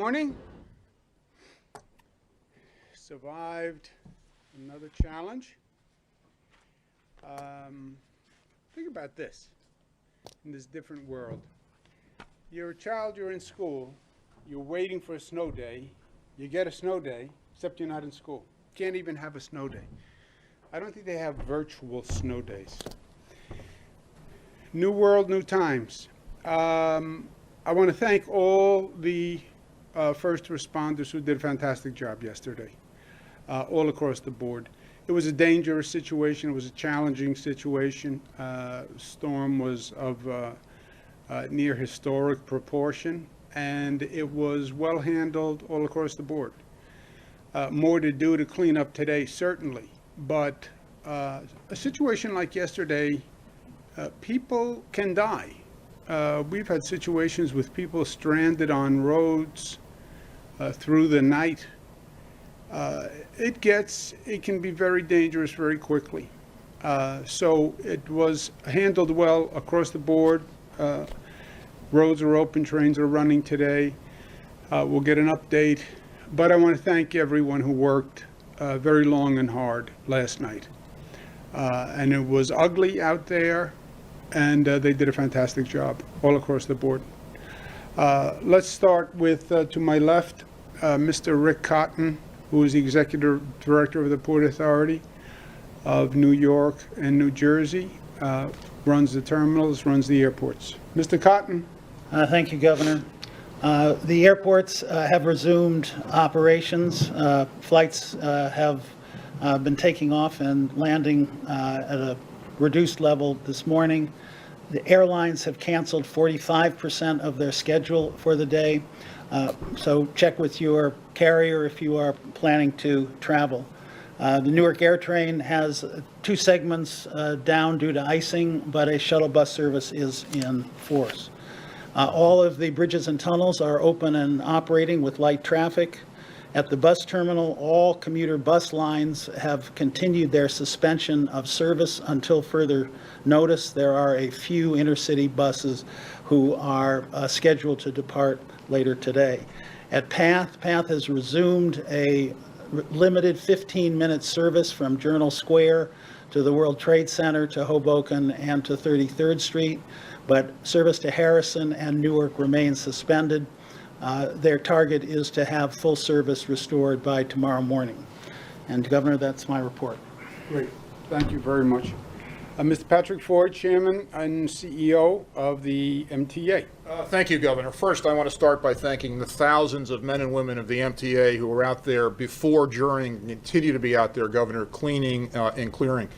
morning. Survived another challenge. Think about this, in this different world. You're a child, you're in school, you're waiting for a snow day, you get a snow day, except you're not in school. Can't even have a snow day. I don't think they have virtual snow days. New world, new times. I want to thank all the first responders who did a fantastic job yesterday, all across the board. It was a dangerous situation. It was a challenging situation. Storm was of near historic proportion, and it was well handled all across the board. More to do to clean up today, certainly, but a situation like yesterday, people can die. We've had situations with people stranded on roads through the night. It can be very dangerous very quickly. So it was handled well across the board. Roads are open, trains are running today. We'll get an update. But I want to thank everyone who worked very long and hard last night. And it was ugly out there, and they did a fantastic job all across the board. Let's start with, to my left, Mr. Rick Cotton, who is the Executive Director of the Port Authority of New York and New Jersey, runs the terminals, runs the airports. Mr. Cotton. Thank you, Governor. The airports have resumed operations. Flights have been taking off and landing at a reduced level this morning. The airlines have canceled 45% of their schedule for the day. So check with your carrier if you are planning to travel. The Newark AirTrain has 2 segments down due to icing, but a shuttle bus service is in force. All of the bridges and tunnels are open and operating with light traffic. At the bus terminal, all commuter bus lines have continued their suspension of service until further notice. There are a few intercity buses who are scheduled to depart later today. At PATH has resumed a limited 15-minute service from Journal Square to the World Trade Center to Hoboken and to 33rd Street, but service to Harrison and Newark remains suspended. Their target is to have full service restored by tomorrow morning. And Governor, that's my report. Great. Thank you very much. Mr. Patrick Ford, Chairman and CEO of the MTA. Thank you, Governor. First, I want to start by thanking the thousands of men and women of the MTA who were out there before, during, and continue to be out there, Governor, cleaning and clearing.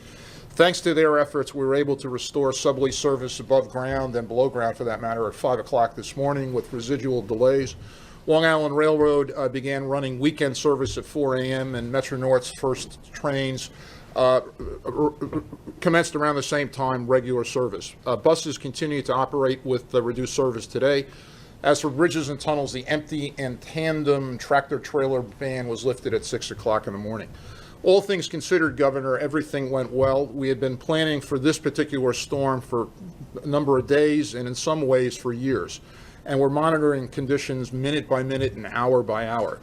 Thanks to their efforts, we were able to restore subway service above ground and below ground, for that matter, at 5 o'clock this morning with residual delays. Long Island Railroad began running weekend service at 4 a.m. and Metro North's first trains commenced around the same time regular service. Buses continue to operate with reduced service today. As for bridges and tunnels, the empty and tandem tractor-trailer ban was lifted at 6 o'clock in the morning. All things considered, Governor, everything went well. We had been planning for this particular storm for a number of days and in some ways for years. And we're monitoring conditions minute by minute and hour by hour.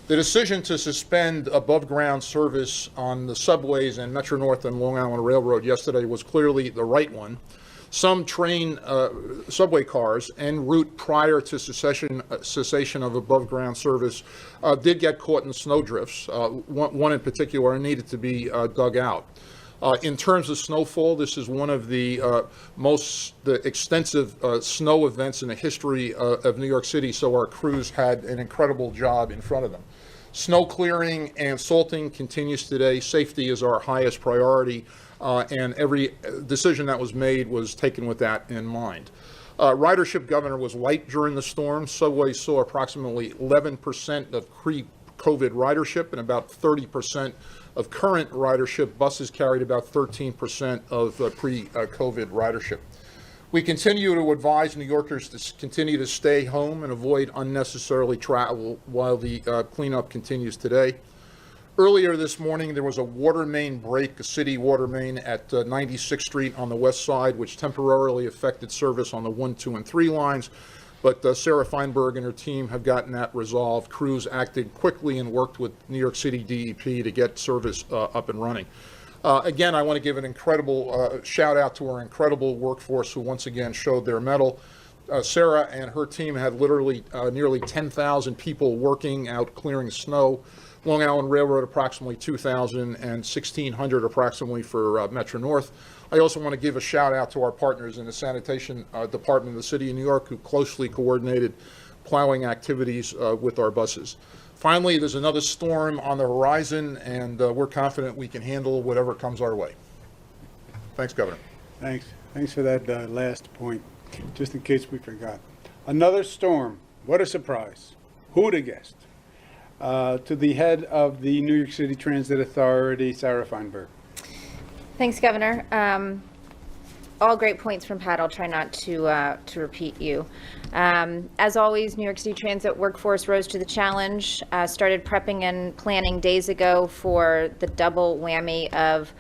The decision to suspend above ground service on the subways and Metro North and Long Island Railroad yesterday was clearly the right one. Some subway cars en route prior to cessation of above ground service did get caught in snowdrifts. One in particular needed to be dug out. In terms of snowfall, this is one of the most extensive snow events in the history of New York City, so our crews had an incredible job in front of them. Snow clearing and salting continues today. Safety is our highest priority, and every decision that was made was taken with that in mind. Ridership, Governor, was light during the storm. Subways saw approximately 11% of pre-COVID ridership and about 30% of current ridership. Buses carried about 13% of pre-COVID ridership. We continue to advise New Yorkers to continue to stay home and avoid unnecessarily travel while the cleanup continues today. Earlier this morning, there was a water main break, a city water main at 96th Street on the west side, which temporarily affected service on the 1, 2, and 3 lines. But Sarah Feinberg and her team have gotten that resolved. Crews acted quickly and worked with New York City DEP to get service up and running. Again, I want to give an incredible shout out to our incredible workforce who once again showed their mettle. Sarah and her team had literally nearly 10,000 people working out clearing snow. Long Island Railroad approximately 2,000 and 1,600 approximately for Metro North. I also want to give a shout out to our partners in the sanitation department of the city of New York who closely coordinated plowing activities with our buses. Finally, there's another storm on the horizon, and we're confident we can handle whatever comes our way. Thanks, Governor. Thanks. Thanks for that last point, just in case we forgot. Another storm. What a surprise. Who'd have guessed? To the head of the New York City Transit Authority, Sarah Feinberg. Thanks, Governor. All great points from Pat. I'll try not to repeat you. As always, New York City Transit workforce rose to the challenge, started prepping and planning days ago for the double whammy of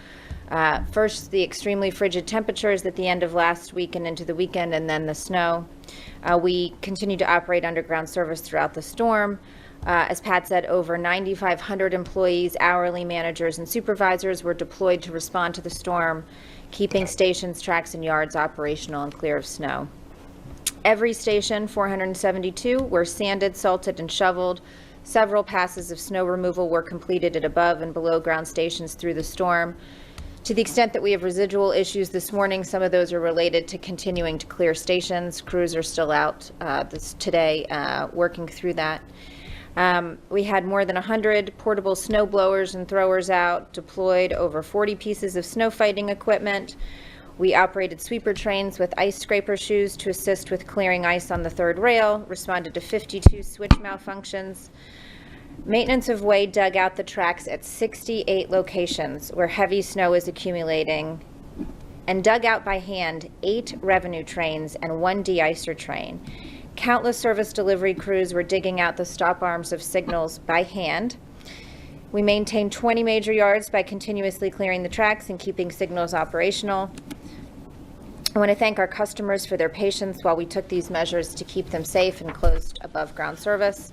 first the extremely frigid temperatures at the end of last week and into the weekend, and then the snow. We continued to operate underground service throughout the storm. As Pat said, over 9,500 employees, hourly managers, and supervisors were deployed to respond to the storm, keeping stations, tracks, and yards operational and clear of snow. Every station, 472, were sanded, salted, and shoveled. Several passes of snow removal were completed at above and below ground stations through the storm. To the extent that we have residual issues this morning, some of those are related to continuing to clear stations. Crews are still out today working through that. We had more than 100 portable snow blowers and throwers out, deployed over 40 pieces of snow fighting equipment. We operated sweeper trains with ice scraper shoes to assist with clearing ice on the third rail, responded to 52 switch malfunctions. Maintenance of way dug out the tracks at 68 locations where heavy snow is accumulating, and dug out by hand 8 revenue trains and 1 de-icer train. Countless service delivery crews were digging out the stop arms of signals by hand. We maintained 20 major yards by continuously clearing the tracks and keeping signals operational. I want to thank our customers for their patience while we took these measures to keep them safe and closed above ground service.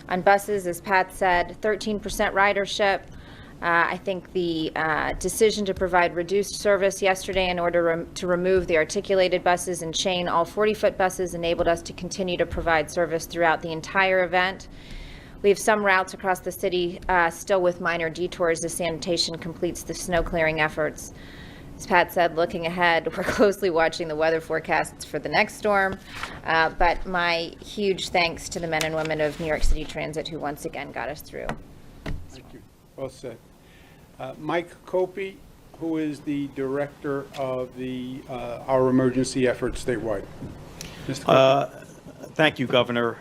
On buses, as Pat said, 13% ridership. I think the decision to provide reduced service yesterday in order to remove the articulated buses and chain all 40-foot buses enabled us to continue to provide service throughout the entire event. We have some routes across the city still with minor detours as sanitation completes the snow clearing efforts. As Pat said, looking ahead, we're closely watching the weather forecasts for the next storm, but my huge thanks to the men and women of New York City Transit who once again got us through. Thank you. Well said. Mike Copey, who is the director of our emergency efforts statewide. Mr. Copey. Thank you, Governor.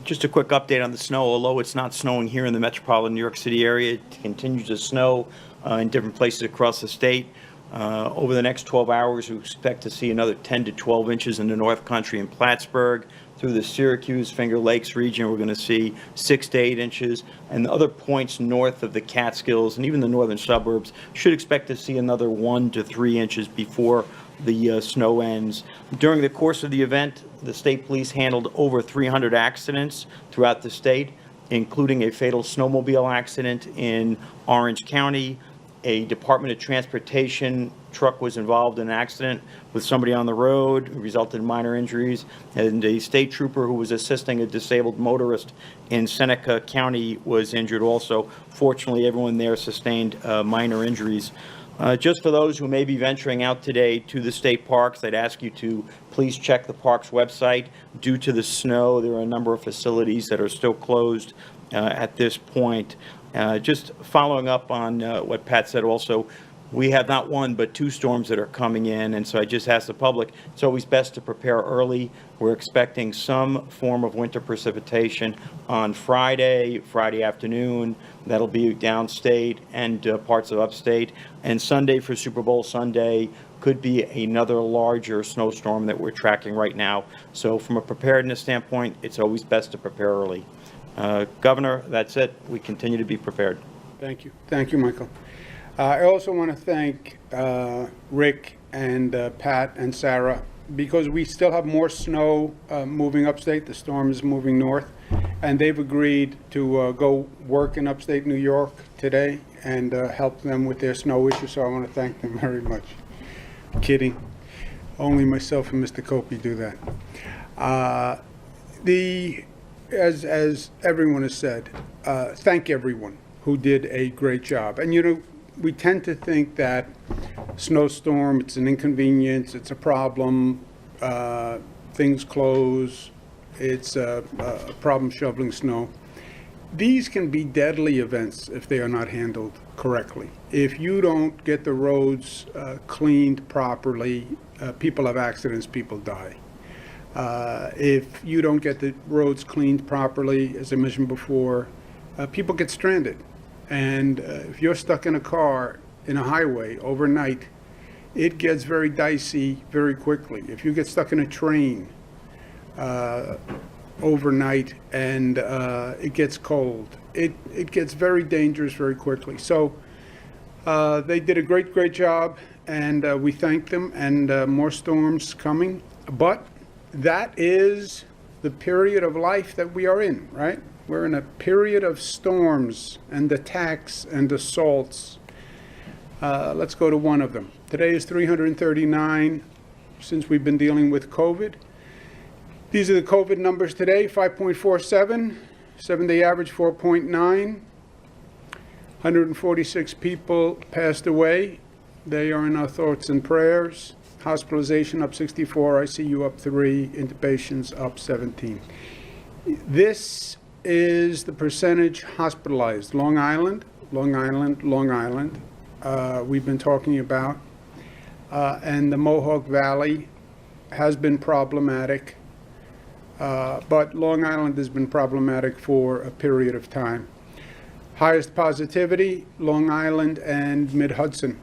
Just a quick update on the snow. Although it's not snowing here in the metropolitan New York City area, it continues to snow in different places across the state. Over the next 12 hours, we expect to see another 10 to 12 inches in the North Country and Plattsburgh. Through the Syracuse, Finger Lakes region, we're going to see 6 to 8 inches. And the other points north of the Catskills and even the northern suburbs should expect to see another 1 to 3 inches before the snow ends. During the course of the event, the state police handled over 300 accidents throughout the state, including a fatal snowmobile accident in Orange County. A Department of Transportation truck was involved in an accident with somebody on the road, who resulted in minor injuries, and a state trooper who was assisting a disabled motorist in Seneca County was injured also. Fortunately, everyone there sustained minor injuries. Just for those who may be venturing out today to the state parks, I'd ask you to please check the park's website. Due to the snow, there are a number of facilities that are still closed at this point. Just following up on what Pat said also, we have not one but 2 storms that are coming in, and so I just ask the public, it's always best to prepare early. We're expecting some form of winter precipitation on Friday afternoon. That'll be downstate and parts of upstate. And Sunday for Super Bowl Sunday could be another larger snowstorm that we're tracking right now. So from a preparedness standpoint, it's always best to prepare early. Governor, that's it. We continue to be prepared. Thank you. Thank you, Michael. I also want to thank Rick and Pat and Sarah because we still have more snow moving upstate. The storm is moving north, and they've agreed to go work in upstate New York today and help them with their snow issue, so I want to thank them very much. Kidding. Only myself and Mr. Copey do that. As everyone has said, thank everyone who did a great job. And you know, we tend to think that snowstorm, it's an inconvenience, it's a problem, things close, it's a problem shoveling snow. These can be deadly events if they are not handled correctly. If you don't get the roads cleaned properly, people have accidents, people die. If you don't get the roads cleaned properly, as I mentioned before, people get stranded. And if you're stuck in a car in a highway overnight, it gets very dicey very quickly. If you get stuck in a train overnight and it gets cold, it gets very dangerous very quickly. So they did a great job, and we thank them, and more storms coming. But that is the period of life that we are in, right? We're in a period of storms and attacks and assaults. Let's go to one of them. Today is 339 since we've been dealing with COVID. These are the COVID numbers today: 5.47, 7-day average 4.9, 146 people passed away. They are in our thoughts and prayers. Hospitalization up 64, ICU up 3, intubations up 17. This is the percentage hospitalized. Long Island, Long Island, Long Island, we've been talking about. And the Mohawk Valley has been problematic. But Long Island has been problematic for a period of time. Highest positivity, Long Island and Mid-Hudson.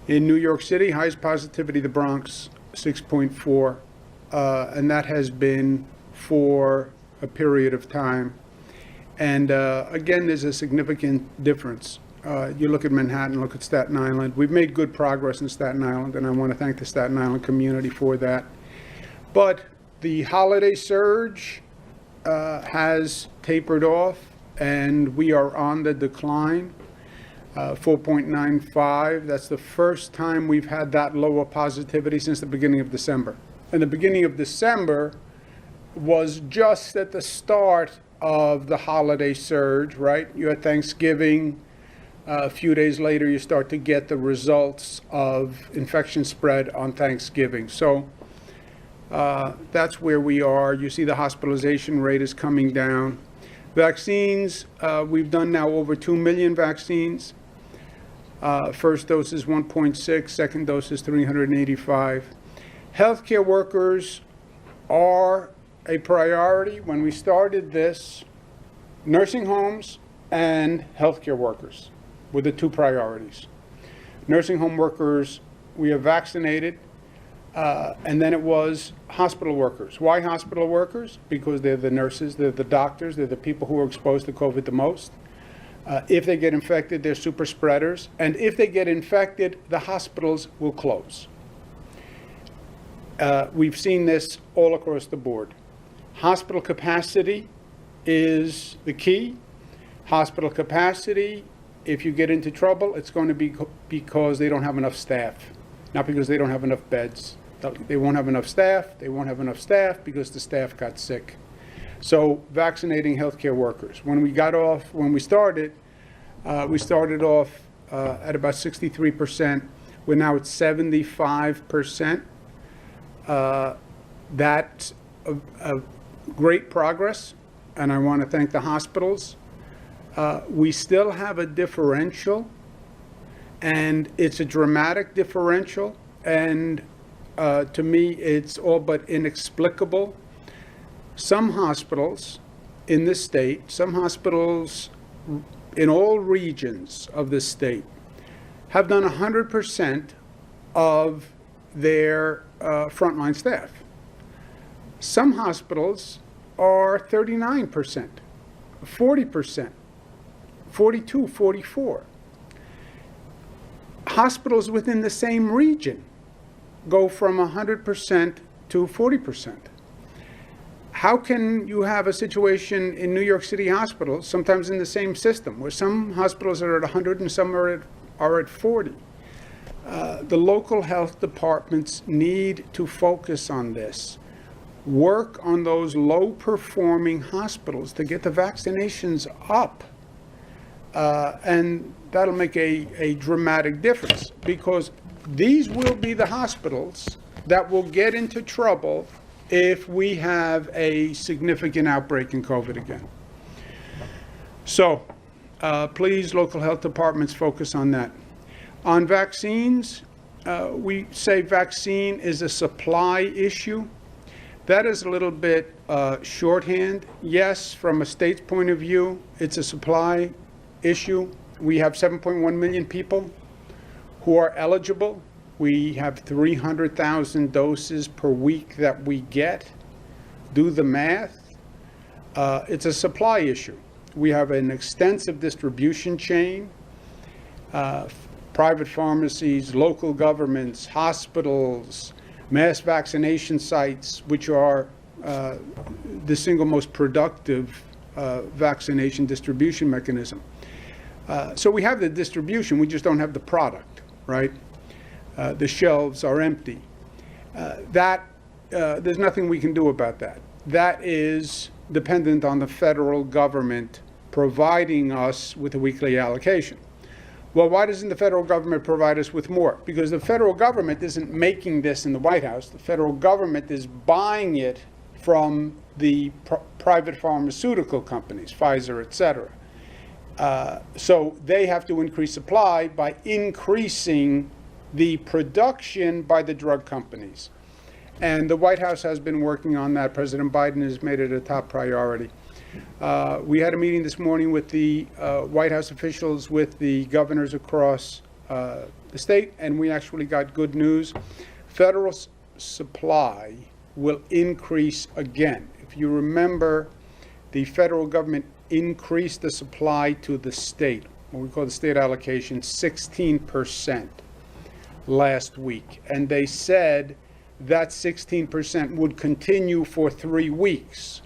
In New York City, highest positivity, the Bronx, 6.4. And that has been for a period of time. And again, there's a significant difference. You look at Manhattan, look at Staten Island. We've made good progress in Staten Island, and I want to thank the Staten Island community for that. But the holiday surge has tapered off, and we are on the decline. 4.95, that's the first time we've had that low of positivity since the beginning of December. And the beginning of December was just at the start of the holiday surge, right? You had Thanksgiving. A few days later, you start to get the results of infection spread on Thanksgiving. So that's where we are. You see the hospitalization rate is coming down. Vaccines, we've done now over 2 million vaccines. First dose is 1.6, second dose is 385. Healthcare workers are a priority. When we started this, nursing homes and healthcare workers were the two priorities. Nursing home workers, we have vaccinated, and then it was hospital workers. Why hospital workers? Because they're the nurses, they're the doctors, they're the people who are exposed to COVID the most. If they get infected, they're super spreaders. And if they get infected, the hospitals will close. We've seen this all across the board. Hospital capacity is the key. Hospital capacity, if you get into trouble, it's going to be because they don't have enough staff, not because they don't have enough beds. They won't have enough staff. They won't have enough staff because the staff got sick. So vaccinating healthcare workers. When we started off at about 63%. We're now at 75%. That's a great progress, and I want to thank the hospitals. We still have a differential, and it's a dramatic differential, and to me, it's all but inexplicable. Some hospitals in this state, some hospitals in all regions of this state have done 100% of their frontline staff. Some hospitals are 39%, 40%, 42, 44. Hospitals within the same region go from 100% to 40%. How can you have a situation in New York City hospitals, sometimes in the same system, where some hospitals are at 100 and some are at 40? The local health departments need to focus on this. Work on those low-performing hospitals to get the vaccinations up. And that'll make a dramatic difference, because these will be the hospitals that will get into trouble if we have a significant outbreak in COVID again. So please, local health departments, focus on that. On vaccines, we say vaccine is a supply issue. That is a little bit shorthand. Yes, from a state's point of view, it's a supply issue. We have 7.1 million people who are eligible. We have 300,000 doses per week that we get. Do the math. It's a supply issue. We have an extensive distribution chain. Private pharmacies, local governments, hospitals, mass vaccination sites, which are the single most productive vaccination distribution mechanism. So we have the distribution, we just don't have the product, right? The shelves are empty. There's nothing we can do about that. That is dependent on the federal government providing us with a weekly allocation. Well, why doesn't the federal government provide us with more? Because the federal government isn't making this in the White House. The federal government is buying it from the private pharmaceutical companies, Pfizer, et cetera. So they have to increase supply by increasing the production by the drug companies. And the White House has been working on that. President Biden has made it a top priority. We had a meeting this morning with the White House officials, with the governors across the state, and we actually got good news. Federal supply will increase again. If you remember, the federal government increased the supply to the state, what we call the state allocation, 16% last week. And they said that 16% would continue for 3 weeks.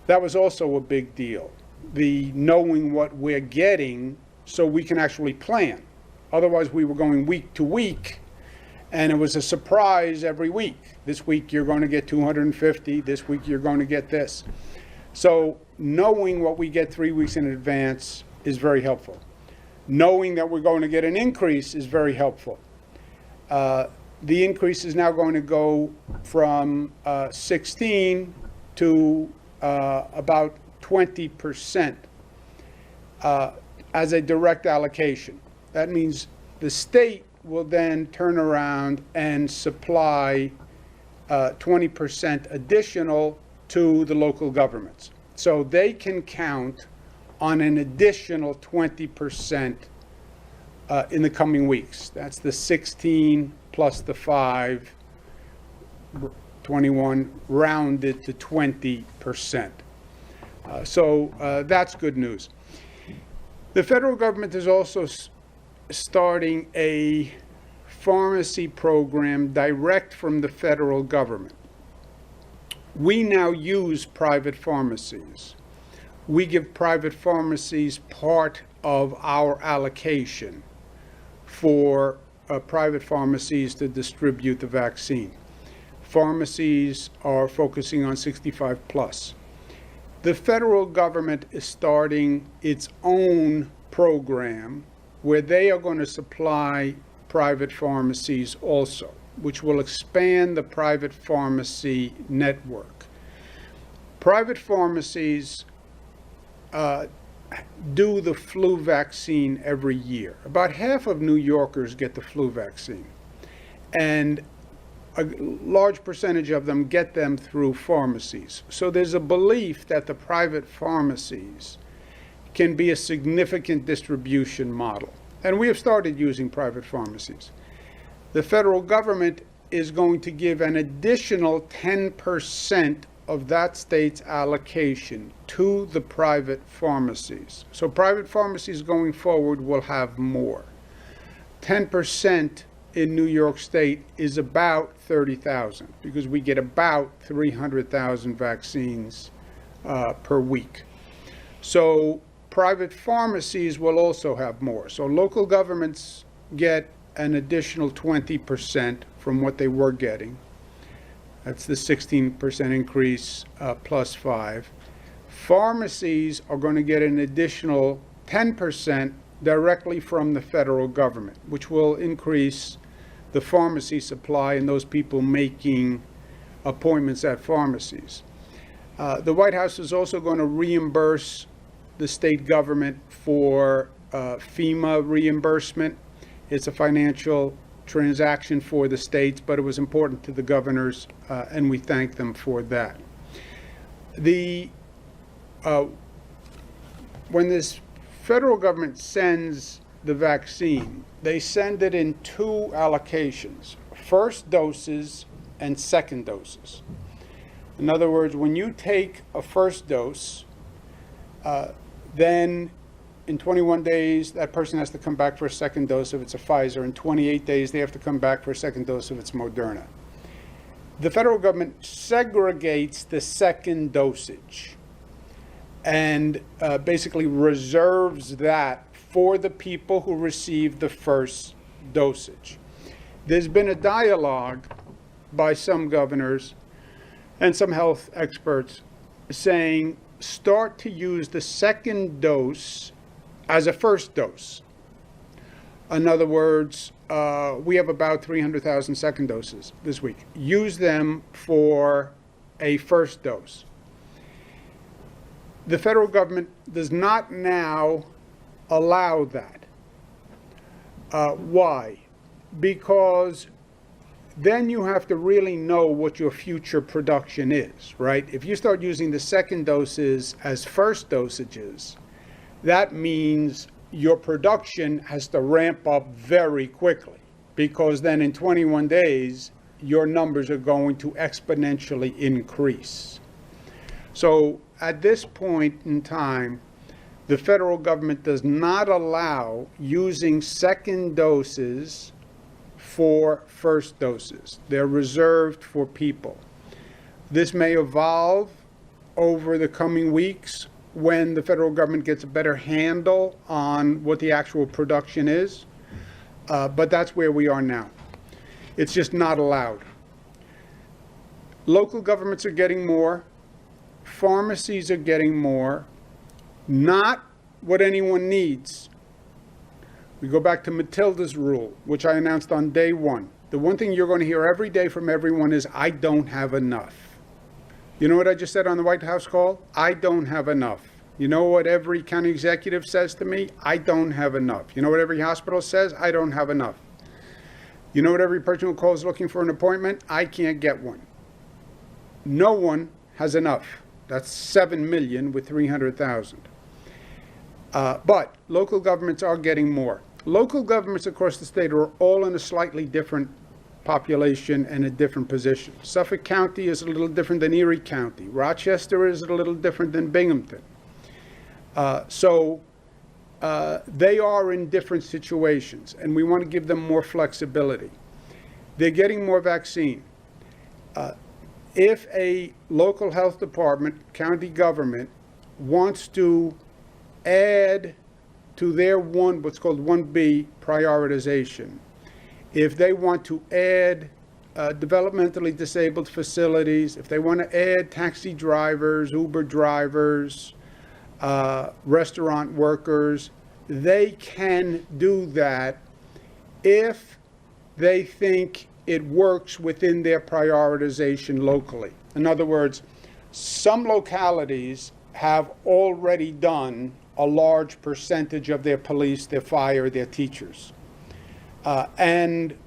That was also a big deal, the knowing what we're getting so we can actually plan. Otherwise, we were going week to week, and it was a surprise every week. This week you're going to get 250, this week you're going to get this. So knowing what we get 3 weeks in advance is very helpful. Knowing that we're going to get an increase is very helpful. The increase is now going to go from 16 to about 20% as a direct allocation. That means the state will then turn around and supply 20% additional to the local governments. So they can count on an additional 20% in the coming weeks. That's the 16 plus the 5, 21, rounded to 20%. So that's good news. The federal government is also starting a pharmacy program direct from the federal government. We now use private pharmacies. We give private pharmacies part of our allocation for private pharmacies to distribute the vaccine. Pharmacies are focusing on 65 plus. The federal government is starting its own program where they are going to supply private pharmacies also, which will expand the private pharmacy network. Private pharmacies do the flu vaccine every year. About half of New Yorkers get the flu vaccine, and a large percentage of them get them through pharmacies. So there's a belief that the private pharmacies can be a significant distribution model. And we have started using private pharmacies. The federal government is going to give an additional 10% of that state's allocation to the private pharmacies. So private pharmacies going forward will have more. 10% in New York State is about 30,000 because we get about 300,000 vaccines per week. So private pharmacies will also have more. So local governments get an additional 20% from what they were getting. That's the 16% increase plus 5. Pharmacies are going to get an additional 10% directly from the federal government, which will increase the pharmacy supply and those people making appointments at pharmacies. The White House is also going to reimburse the state government for Fema reimbursement. It's a financial transaction for the states, but it was important to the governors, and we thank them for that. When this federal government sends the vaccine, they send it in 2 allocations, first doses and second doses. In other words, when you take a first dose, then in 21 days, that person has to come back for a second dose if it's a Pfizer. In 28 days, they have to come back for a second dose if it's Moderna. The federal government segregates the second dosage and basically reserves that for the people who received the first dosage. There's been a dialogue by some governors and some health experts saying start to use the second dose as a first dose. In other words, we have about 300,000 second doses this week. Use them for a first dose. The federal government does not now allow that. Why? Because then you have to really know what your future production is, right? If you start using the second doses as first dosages, that means your production has to ramp up very quickly, because then in 21 days, your numbers are going to exponentially increase. So at this point in time, the federal government does not allow using second doses for first doses. They're reserved for people. This may evolve over the coming weeks when the federal government gets a better handle on what the actual production is, but that's where we are now. It's just not allowed. Local governments are getting more. Pharmacies are getting more. Not what anyone needs. We go back to Matilda's rule, which I announced on day 1. The one thing you're going to hear every day from everyone is, I don't have enough. You know what I just said on the White House call? I don't have enough. You know what every county executive says to me? I don't have enough. You know what every hospital says? I don't have enough. You know what every person who calls looking for an appointment? I can't get one. No one has enough. That's 7 million with 300,000. But local governments are getting more. Local governments across the state are all in a slightly different population and a different position. Suffolk County is a little different than Erie County. Rochester is a little different than Binghamton. So they are in different situations, and we want to give them more flexibility. They're getting more vaccine. If a local health department, county government, wants to add to their what's called 1B prioritization, if they want to add developmentally disabled facilities, if they want to add taxi drivers, Uber drivers, restaurant workers, they can do that if they think it works within their prioritization locally. In other words, some localities have already done a large percentage of their police, their fire, their teachers. And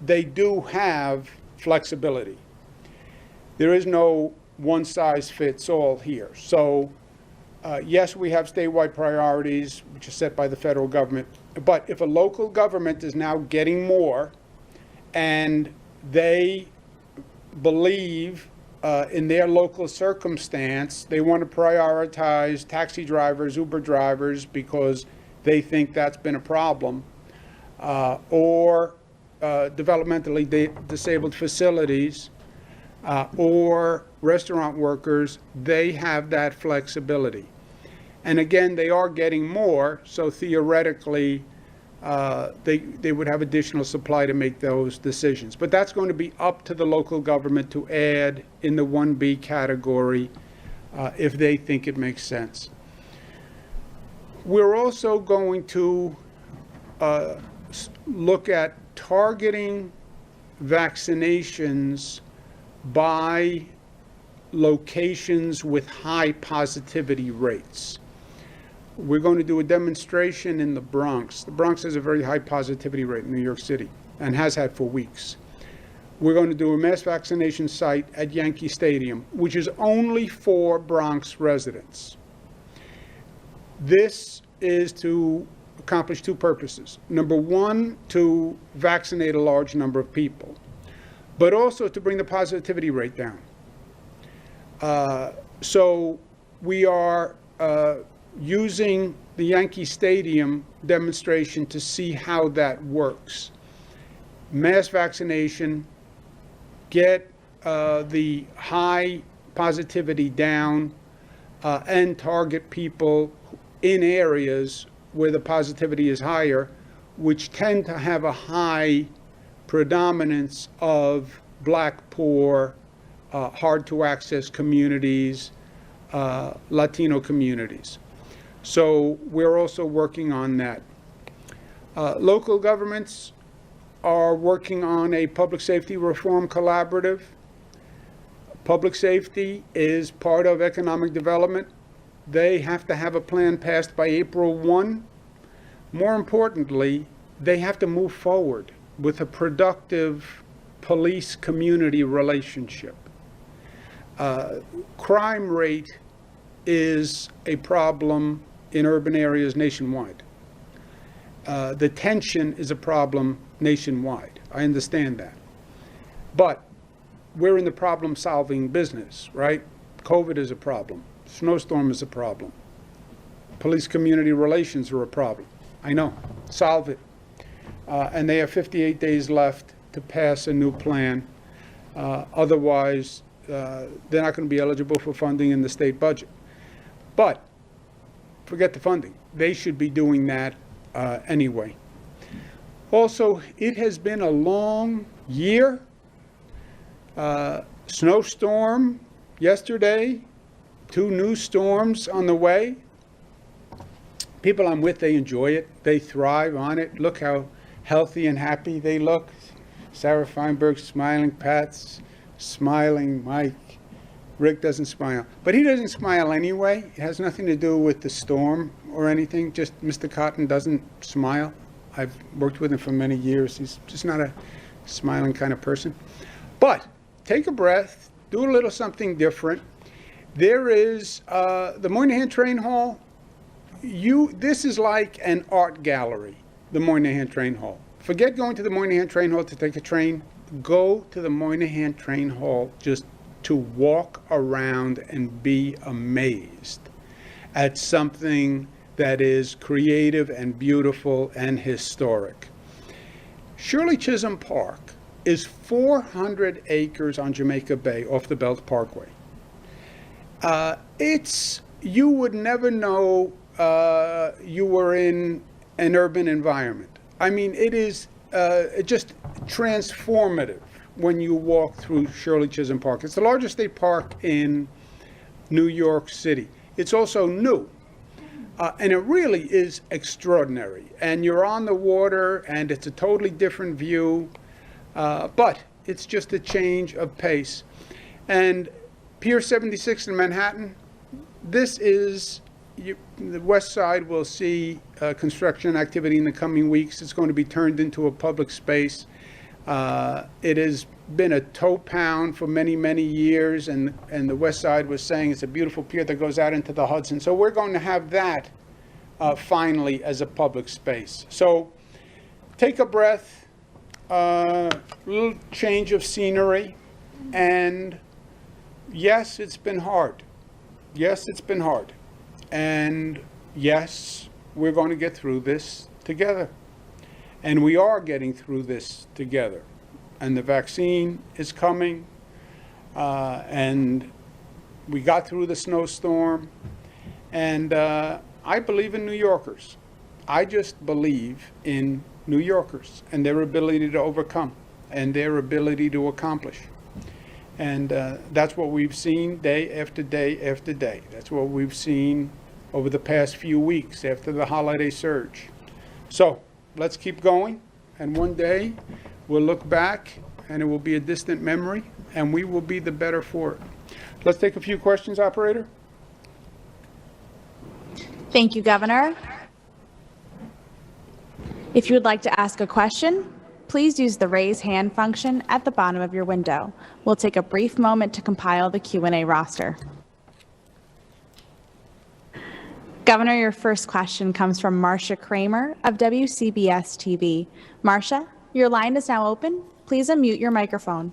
they do have flexibility. There is no one-size-fits-all here. So yes, we have statewide priorities, which are set by the federal government. But if a local government is now getting more and they believe in their local circumstance, they want to prioritize taxi drivers, Uber drivers, because they think that's been a problem, or developmentally disabled facilities or restaurant workers, they have that flexibility. And again, they are getting more, so theoretically, they would have additional supply to make those decisions. But that's going to be up to the local government to add in the 1B category if they think it makes sense. We're also going to look at targeting vaccinations by locations with high positivity rates. We're going to do a demonstration in the Bronx. The Bronx has a very high positivity rate in New York City and has had for weeks. We're going to do a mass vaccination site at Yankee Stadium, which is only for Bronx residents. This is to accomplish two purposes. Number one, to vaccinate a large number of people, but also to bring the positivity rate down. So we are using the Yankee Stadium demonstration to see how that works. Mass vaccination, get the high positivity down, and target people in areas where the positivity is higher, which tend to have a high predominance of Black, poor, hard to access communities, Latino communities. So we're also working on that. Local governments are working on a public safety reform collaborative. Public safety is part of economic development. They have to have a plan passed by April 1. More importantly, they have to move forward with a productive police-community relationship. Crime rate is a problem in urban areas nationwide. The tension is a problem nationwide. I understand that. But we're in the problem-solving business, right? COVID is a problem. Snowstorm is a problem. Police-community relations are a problem. I know. Solve it. And they have 58 days left to pass a new plan. Otherwise, they're not going to be eligible for funding in the state budget. But forget the funding. They should be doing that anyway. Also, it has been a long year. Snowstorm yesterday, 2 new storms on the way. People I'm with, they enjoy it. They thrive on it. Look how healthy and happy they look. Sarah Feinberg smiling, Pat's smiling, Mike. Rick doesn't smile. But he doesn't smile anyway. It has nothing to do with the storm or anything. Just Mr. Cotton doesn't smile. I've worked with him for many years. He's just not a smiling kind of person. But take a breath. Do a little something different. There is the Moynihan Train Hall. This is like an art gallery, the Moynihan Train Hall. Forget going to the Moynihan Train Hall to take a train. Go to the Moynihan Train Hall just to walk around and be amazed at something that is creative and beautiful and historic. Shirley Chisholm Park is 400 acres on Jamaica Bay off the Belt Parkway. You would never know you were in an urban environment. I mean, it is just transformative when you walk through Shirley Chisholm Park. It's the largest state park in New York City. It's also new, and it really is extraordinary. And you're on the water, and it's a totally different view, but it's just a change of pace. And Pier 76 in Manhattan, this is, the West Side will see construction activity in the coming weeks. It's going to be turned into a public space. It has been a toe pound for many, many years, and the West Side was saying it's a beautiful pier that goes out into the Hudson. So we're going to have that finally as a public space. So take a breath, little change of scenery, and yes, it's been hard. Yes, it's been hard. And yes, we're going to get through this together. And we are getting through this together. And the vaccine is coming, and we got through the snowstorm. And I believe in New Yorkers. I just believe in New Yorkers and their ability to overcome and their ability to accomplish. And that's what we've seen day after day after day. That's what we've seen over the past few weeks after the holiday surge. So let's keep going. And one day we'll look back and it will be a distant memory and we will be the better for it. Let's take a few questions, operator. Thank you, Governor. If you would like to ask a question, please use the raise hand function at the bottom of your window. We'll take a brief moment to compile the Q&A roster. Governor, your first question comes from Marcia Kramer of WCBS TV. Marcia, your line is now open. Please unmute your microphone.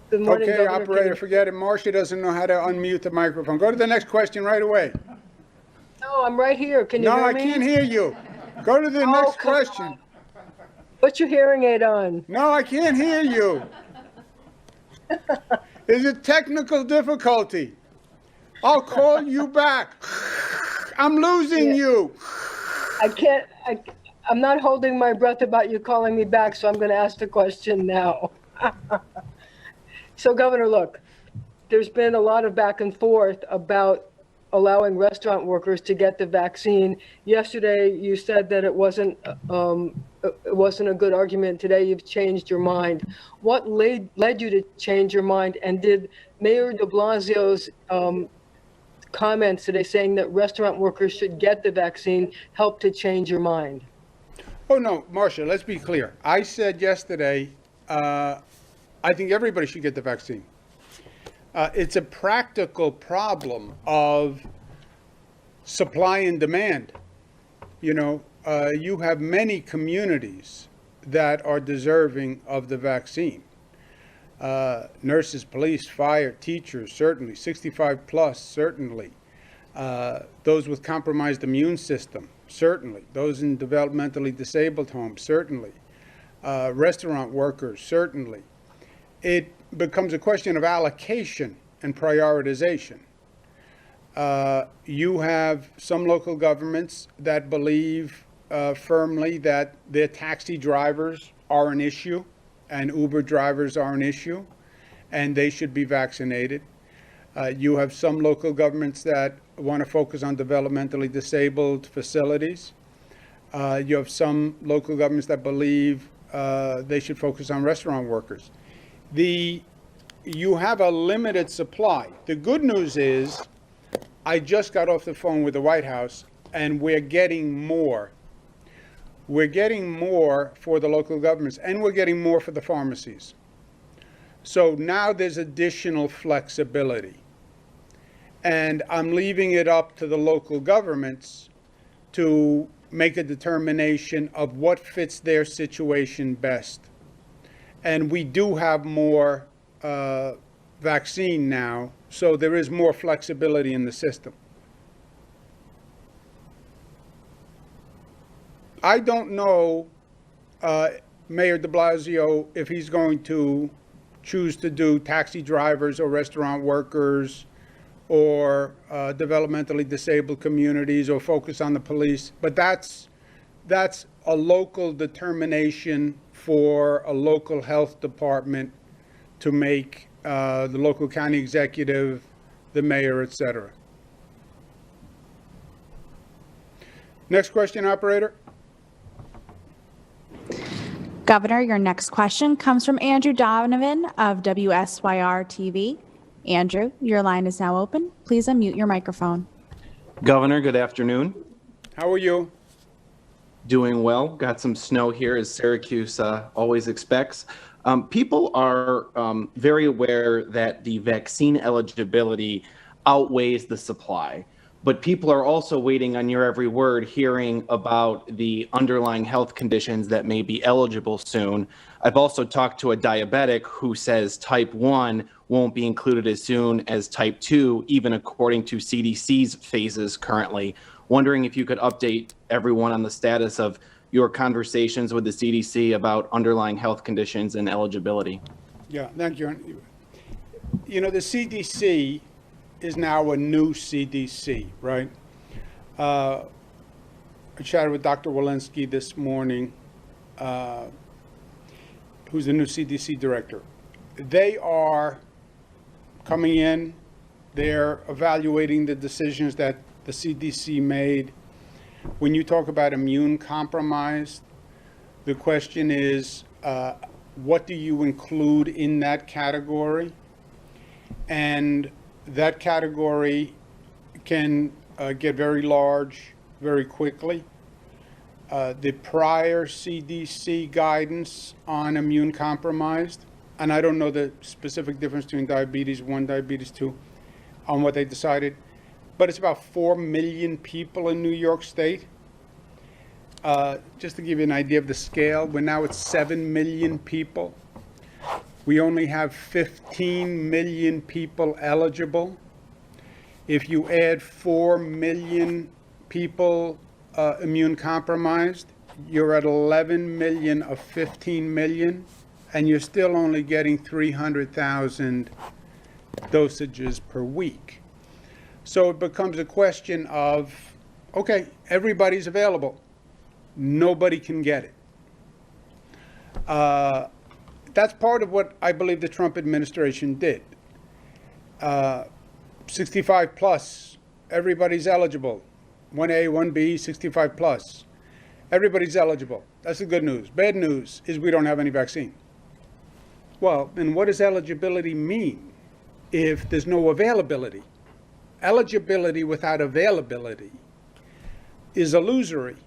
Good morning, Okay, Governor. operator, forget it. Marcia doesn't know how to unmute the microphone. Go to the next question right away. No, I'm right here. Can you No, hear I me? can't hear you. Go to the Oh, next come question. Put your hearing aid on. No, I can't hear you. Is it technical difficulty? I'll call you back. I'm losing you. I can't, I'm not holding my breath about you calling me back, so I'm going to ask the question now. So, Governor, look, there's been a lot of back and forth about allowing restaurant workers to get the vaccine. Yesterday, you said that it wasn't a good argument. Today, you've changed your mind. What led you to change your mind? And did Mayor de Blasio's comments today saying that restaurant workers should get the vaccine help to change your mind? Oh, no, Marcia, let's be clear. I said yesterday, I think everybody should get the vaccine. It's a practical problem of supply and demand. You know, you have many communities that are deserving of the vaccine. Nurses, police, fire, teachers, certainly. 65 plus, certainly. Those with compromised immune system, certainly. Those in developmentally disabled homes, certainly. Restaurant workers, certainly. It becomes a question of allocation and prioritization. You have some local governments that believe firmly that their taxi drivers are an issue and Uber drivers are an issue and they should be vaccinated. You have some local governments that want to focus on developmentally disabled facilities. You have some local governments that believe they should focus on restaurant workers. You have a limited supply. The good news is I just got off the phone with the White House and we're getting more. We're getting more for the local governments and we're getting more for the pharmacies. So now there's additional flexibility. And I'm leaving it up to the local governments to make a determination of what fits their situation best. And we do have more vaccine now, so there is more flexibility in the system. I don't know Mayor de Blasio if he's going to choose to do taxi drivers or restaurant workers or developmentally disabled communities or focus on the police, but that's a local determination for a local health department to make, the local county executive, the mayor, etc. Next question, operator. Governor, your next question comes from Andrew Donovan of WSYR TV. Andrew, your line is now open. Please unmute your microphone. Governor, good afternoon. How are you? Doing well. Got some snow here, as Syracuse always expects. People are very aware that the vaccine eligibility outweighs the supply. but people are also waiting on your every word, hearing about the underlying health conditions that may be eligible soon. I've also talked to a diabetic who says type 1 won't be included as soon as type 2, even according to CDC's phases currently. Wondering if you could update everyone on the status of your conversations with the CDC about underlying health conditions and eligibility. Yeah, thank you. You know, the CDC is now a new CDC, right? I chatted with Dr. Walensky this morning, who's the new CDC director. They are coming in, they're evaluating the decisions that the CDC made. When you talk about immune compromised, the question is, what do you include in that category? And that category can get very large very quickly. The prior CDC guidance on immune compromised, and I don't know the specific difference between diabetes 1, diabetes 2, on what they decided, but it's about 4 million people in New York State. Just to give you an idea of the scale, we're now at 7 million people. We only have 15 million people eligible. If you add 4 million people immune compromised, you're at 11 million of 15 million, and you're still only getting 300,000 dosages per week. So it becomes a question of, okay, everybody's available. Nobody can get it. That's part of what I believe the Trump administration did. 65 plus, everybody's eligible. 1A, 1B, 65 plus. Everybody's eligible. That's the good news. Bad news is we don't have any vaccine. Well, then what does eligibility mean if there's no availability? Eligibility without availability is illusory.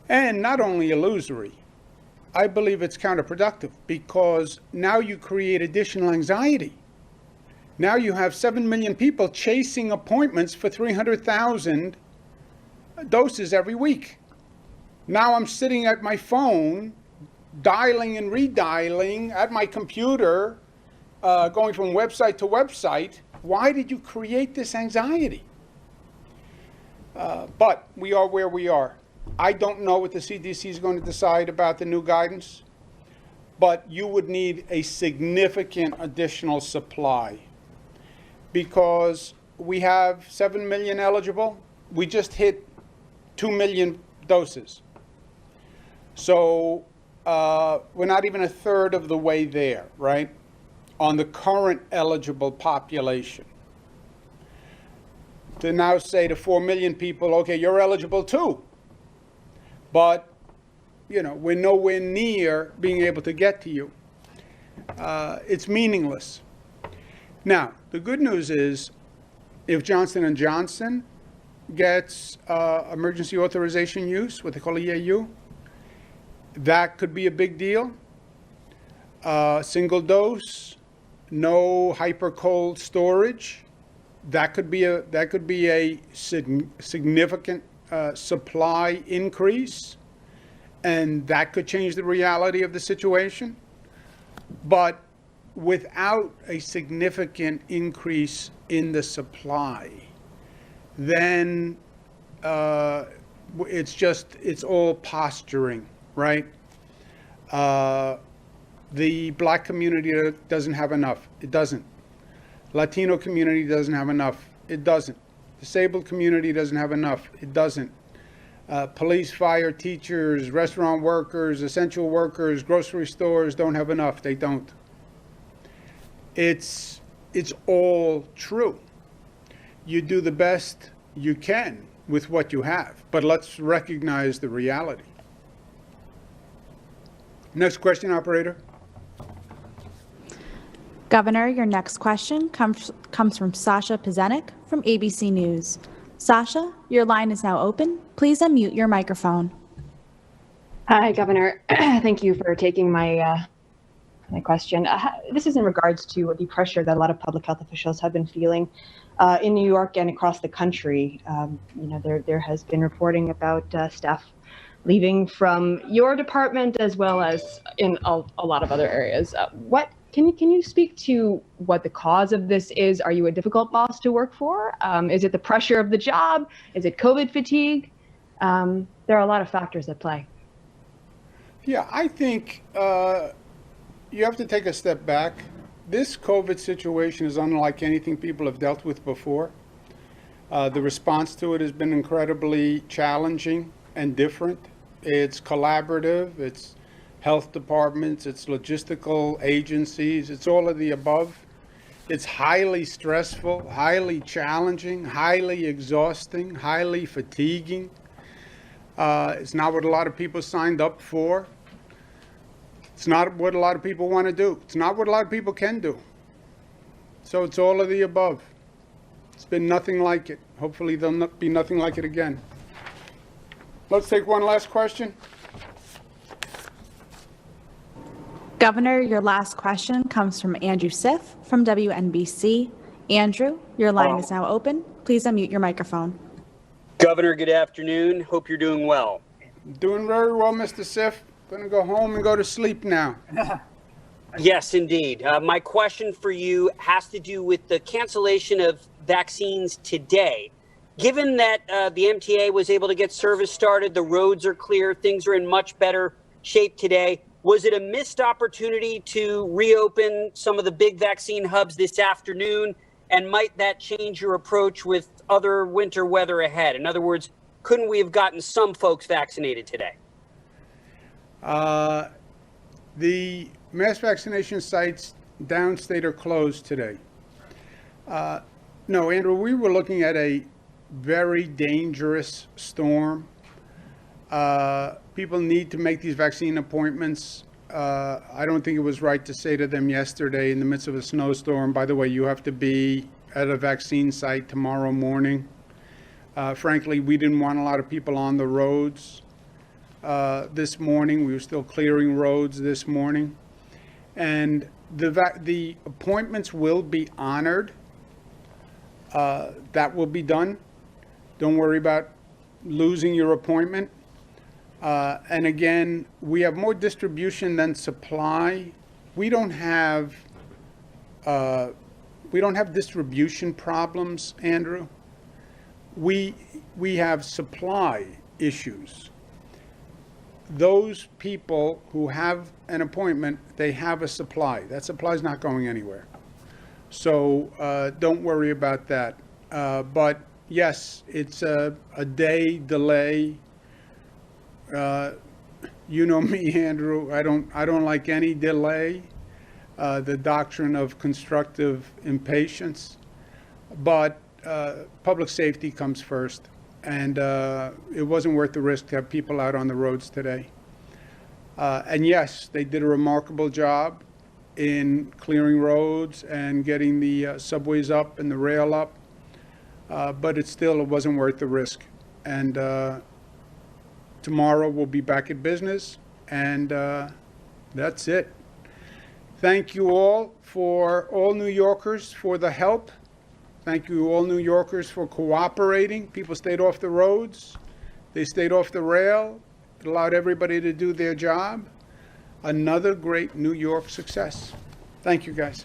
And not only illusory, I believe it's counterproductive, because now you create additional anxiety. Now you have 7 million people chasing appointments for 300,000 doses every week. Now I'm sitting at my phone, dialing and redialing at my computer, going from website to website. Why did you create this anxiety? But we are where we are. I don't know what the CDC is going to decide about the new guidance, but you would need a significant additional supply, because we have 7 million eligible. We just hit 2 million doses. So we're not even a third of the way there, right, on the current eligible population. To now say to 4 million people, okay, you're eligible too. But, you know, we're nowhere near being able to get to you. It's meaningless. Now, the good news is, if Johnson & Johnson gets emergency authorization use, what they call EAU, that could be a big deal. Single dose, no hyper cold storage. That could be a significant supply increase, and that could change the reality of the situation. But without a significant increase in the supply, then it's all posturing, right? The Black community doesn't have enough. It doesn't. Latino community doesn't have enough. It doesn't. Disabled community doesn't have enough. It doesn't. Police, fire, teachers, restaurant workers, essential workers, grocery stores don't have enough. They don't. It's all true. You do the best you can with what you have, but let's recognize the reality. Next question, operator. Governor, your next question comes from Sasha Pezenik from ABC News. Sasha, your line is now open. Please unmute your microphone. Hi, Governor. Thank you for taking my my question. This is in regards to the pressure that a lot of public health officials have been feeling in New York and across the country. There has been reporting about staff leaving from your department as well as in a lot of other areas. Can you speak to what the cause of this is? Are you a difficult boss to work for? Is it the pressure of the job? Is it COVID fatigue? There are a lot of factors at play. Yeah, I think you have to take a step back. This COVID situation is unlike anything people have dealt with before. The response to it has been incredibly challenging and different. It's collaborative, it's health departments, it's logistical agencies, it's all of the above. It's highly stressful, highly challenging, highly exhausting, highly fatiguing. It's not what a lot of people signed up for. It's not what a lot of people want to do. It's not what a lot of people can do. So it's all of the above. It's been nothing like it. Hopefully there'll not be nothing like it again. Let's take one last question. Governor, your last question comes from Andrew Sif from WNBC. Andrew, your line is now open. Please unmute your microphone. Governor, good afternoon. Hope you're doing well. Doing very well, Mr. Sif. Gonna go home and go to sleep now. Yes, indeed. My question for you has to do with the cancellation of vaccines today. Given that the MTA was able to get service started, the roads are clear, things are in much better shape today, was it a missed opportunity to reopen some of the big vaccine hubs this afternoon? And might that change your approach with other winter weather ahead? In other words, couldn't we have gotten some folks vaccinated today? The mass vaccination sites downstate are closed today. No, Andrew, we were looking at a very dangerous storm. People need to make these vaccine appointments. I don't think it was right to say to them yesterday in the midst of a snowstorm, by the way, you have to be at a vaccine site tomorrow morning. Frankly, we didn't want a lot of people on the roads this morning. We were still clearing roads this morning. And the appointments will be honored. That will be done. Don't worry about losing your appointment. And again, we have more distribution than supply. We don't have distribution problems, Andrew. We have supply issues. Those people who have an appointment, they have a supply. That supply is not going anywhere. So don't worry about that. But yes, it's a day delay. You know me, Andrew. I don't like any delay. The doctrine of constructive impatience. But public safety comes first. And it wasn't worth the risk to have people out on the roads today. And yes, they did a remarkable job in clearing roads and getting the subways up and the rail up. But it wasn't worth the risk. And tomorrow we'll be back at business. And that's it. Thank you all New Yorkers, for the help. Thank you, all New Yorkers, for cooperating. People stayed off the roads. They stayed off the rail. It allowed everybody to do their job. Another great New York success. Thank you, guys.